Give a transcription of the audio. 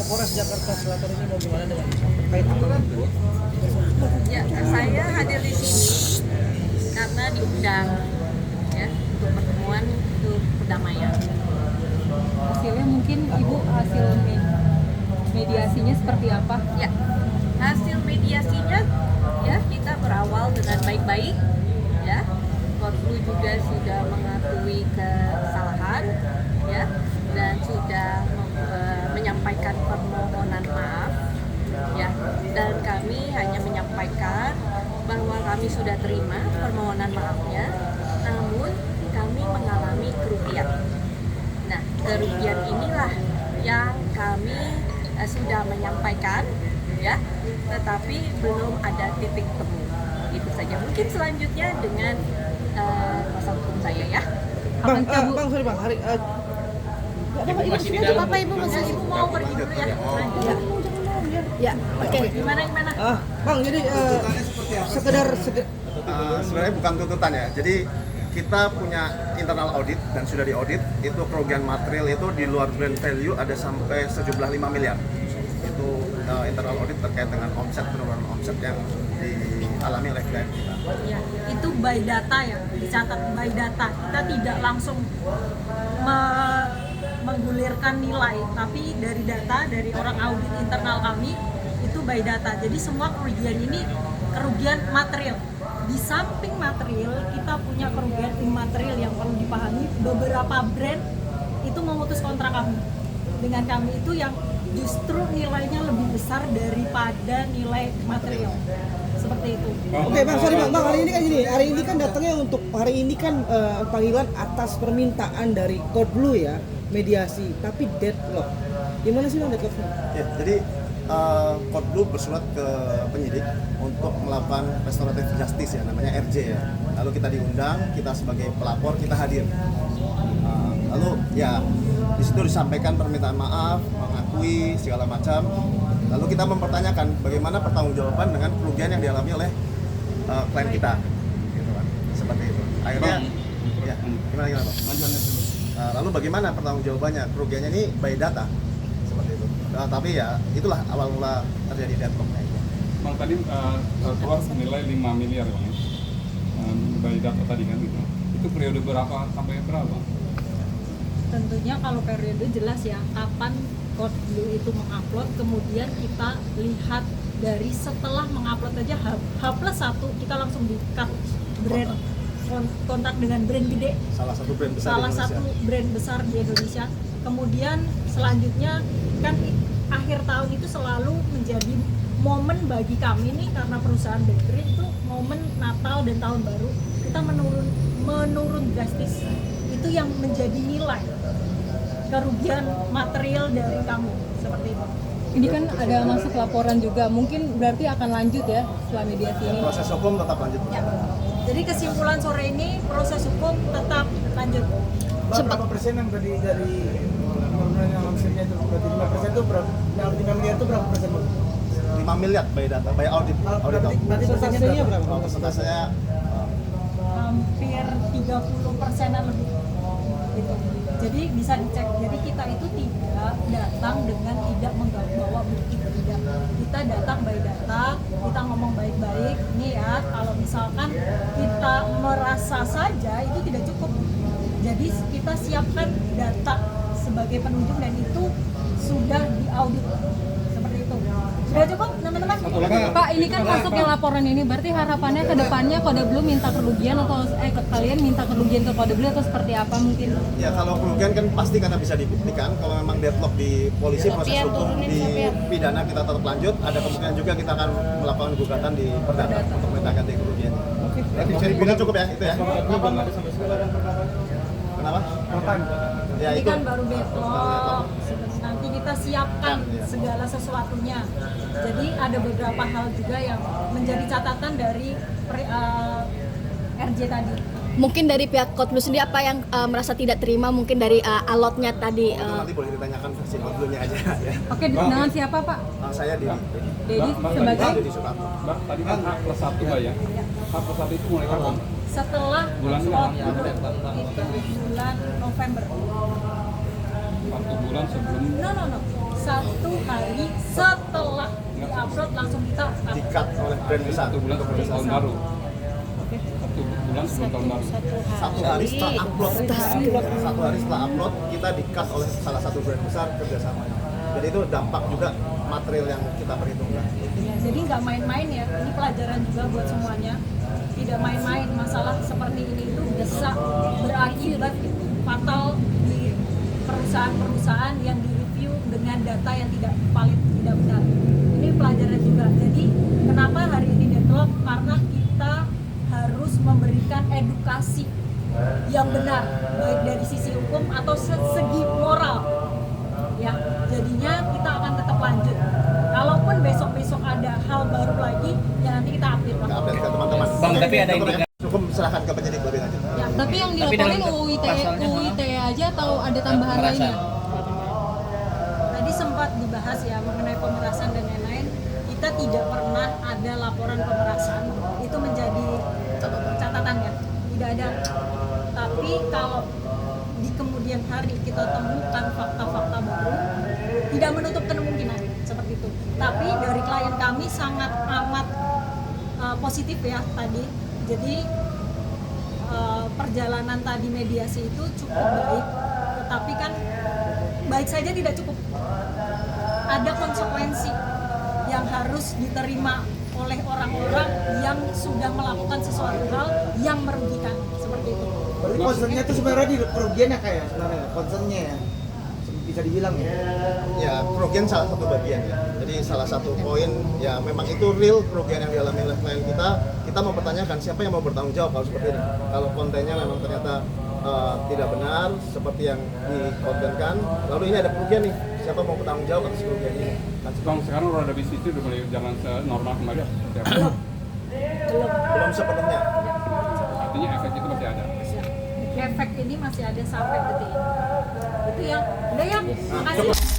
Polres Jakarta Selatan ini mau gimana dengan terkait apa? Ya, saya hadir di sini karena diundang ya untuk pertemuan untuk perdamaian. Hasilnya mungkin Ibu hasil mediasinya seperti apa? Ya, hasil mediasinya ya kita berawal dengan baik-baik ya. Korplu juga sudah mengakui kesalahan ya dan sudah menyampaikan permohonan maaf ya, dan kami hanya menyampaikan bahwa kami sudah terima permohonan maafnya, namun kami mengalami kerugian. Nah, kerugian inilah yang kami sudah menyampaikan ya, tetapi belum ada titik temu. Itu saja. Mungkin selanjutnya dengan kuasa hukum saya ya. Bang, sorry bang, hari Ibu masih di dalam. Ibu mau pergi dulu ya. Ya, oke. Gimana? bang, jadi sekedar Sebenarnya bukan tuntutan ya. Jadi kita punya internal audit dan sudah diaudit, itu kerugian material itu di luar brand value ada sampai sejumlah 5 miliar. Itu internal audit terkait dengan omset, penurunan omset yang dialami oleh klien kita. Ya, itu by data ya, dicatat by data. Kita tidak langsung menggulirkan nilai, tapi dari data dari orang audit internal kami itu by data. Jadi semua kerugian ini kerugian material. Di samping material, kita punya kerugian immaterial yang perlu dipahami. Beberapa brand itu memutus kontrak kami dengan kami itu yang justru nilainya lebih besar daripada nilai material. Seperti itu. Oke bang, sorry bang, hari ini kan datangnya untuk panggilan atas permintaan dari Korplu ya, mediasi, tapi deadlock. Gimana sih bang deadlocknya? Ya, jadi Korplu bersurat ke penyidik untuk melakukan restoratif justice ya, namanya RJ ya. Lalu kita diundang, kita sebagai pelapor kita hadir. Lalu ya di situ disampaikan permintaan maaf, mengakui segala macam. Lalu kita mempertanyakan bagaimana pertanggungjawaban dengan kerugian yang dialami oleh klien kita, gitu kan. Seperti itu. Akhirnya, ya gimana Pak? Lalu bagaimana pertanggungjawabannya? Kerugiannya ini by data, seperti itu. Tapi ya itulah awal mula terjadi deadlock. Bang tadi keluar senilai 5 miliar bang, by data tadi kan gitu. Itu periode berapa sampai berapa? Tentunya kalau periode jelas ya, kapan Korplu itu mengupload, kemudian kita lihat dari setelah mengupload aja H+1 kita langsung di-cut brand kontak dengan brand gede, Salah satu brand besar salah di Indonesia. satu brand besar di Indonesia. Kemudian selanjutnya kan akhir tahun itu selalu menjadi momen bagi kami nih, karena perusahaan bakery itu momen Natal dan Tahun Baru kita menurun drastis. Itu yang menjadi nilai kerugian material dari kami, seperti itu. Ini kan ada masuk laporan juga, mungkin berarti akan lanjut ya setelah mediasi ini. Proses hukum tetap lanjut. Ya. Jadi kesimpulan sore ini proses hukum tetap lanjut. Berapa persen yang tadi dari penurunan yang omsetnya itu berarti 5% itu berapa? Yang 5 miliar itu berapa persen bang? 5 miliar by data, by audit. Berarti persentasenya berapa? Persentasenya Hampir 30%-an lebih. Gitu. Jadi bisa dicek. Jadi kita itu tidak datang dengan tidak membawa bukti, tidak. Kita datang by data, kita ngomong baik-baik. Ini ya, kalau misalkan kita merasa saja itu tidak cukup. Jadi kita siapkan data sebagai penunjuk dan itu sudah diaudit. Seperti itu. Sudah cukup teman-teman? Pak, ini kan masuknya laporan ini, berarti harapannya ke depannya Kode Blue minta kerugian atau kalian minta kerugian ke Kode Blue atau seperti apa mungkin? ya kalau kerugian kan pasti karena bisa dibuktikan. Kalau memang deadlock di polisi, proses hukum di pidana kita tetap lanjut. Ada kemungkinan juga kita akan melakukan gugatan di perdata untuk minta ganti kerugian. Mungkin cukup ya itu ya. Kenapa? Ya Ini itu. kan baru deadlock. Nanti kita siapkan segala sesuatunya. Jadi ada beberapa hal juga yang menjadi catatan dari RJ tadi. Mungkin dari pihak Korplu sendiri apa yang merasa tidak terima mungkin dari alotnya tadi? Itu nanti boleh ditanyakan versi Korplunya aja ya. Oke, dengan siapa Pak? Saya di Dedi sebagai? Dedi Sutarto. Bang tadi kan H+1 Mbak ya. H+1 itu mulai kapan? Setelah Bulan itu bulan November. 1 bulan sebelum No. 1 hari setelah diupload langsung kita Di-cut oleh brand besar. 1 bulan sebelum tahun baru. 1 bulan sebelum tahun baru. Satu hari setelah upload, satu hari setelah upload kita di-cut oleh salah satu brand besar kerjasamanya. Jadi itu dampak juga material yang kita perhitungkan. Ya, jadi nggak main-main ya, ini pelajaran juga buat semuanya. Tidak main-main, masalah seperti ini itu bisa berakibat fatal di perusahaan-perusahaan yang direview dengan data yang tidak valid, tidak benar. Ini pelajaran juga. Jadi kenapa hari ini deadlock? Karena kita harus memberikan edukasi yang benar, baik dari sisi hukum atau segi moral. Ya, jadinya kita akan tetap lanjut. Kalaupun besok-besok ada hal baru lagi, ya nanti kita update lah. Kita update ke teman-teman. Bang, tapi ada indikasi. Cukup serahkan ke penyidik lebih lanjut. Ya, Tapi yang Tapi dilaporin dalam UU ITE, pasalnya, UU ITE aja atau ada tambahan pemerasan. lainnya? tadi sempat dibahas ya mengenai pemerasan dan lain-lain. Kita tidak pernah ada laporan pemerasan, itu menjadi catatan ya, tidak ada. Tapi kalau di kemudian hari kita temukan fakta-fakta baru, tidak menutup kemungkinan seperti itu. Tapi dari klien kami sangat amat positif ya tadi. Jadi perjalanan tadi mediasi itu cukup baik, tetapi kan baik saja tidak cukup. Ada konsekuensi yang harus diterima oleh orang-orang yang sudah melakukan sesuatu hal yang merugikan seperti itu. Berarti concernnya tuh sebenarnya di kerugian ya kayak sebenarnya concernnya ya bisa dibilang ya. Ya, kerugian salah satu bagian ya. Jadi salah satu poin ya memang itu real kerugian yang dialami oleh klien kita. Kita mempertanyakan siapa yang mau bertanggung jawab kalau seperti ini. Kalau kontennya memang ternyata tidak benar seperti yang dikontenkan, lalu ini ada kerugian nih. Siapa mau bertanggung jawab atas kerugian ini? Kan Bang, sekarang roda bisnis itu udah mulai jalan normal kembali. belum sepenuhnya. Artinya efek itu masih ada. Efek ini masih ada sampai detik ini. Itu yang, udah ya, makasih.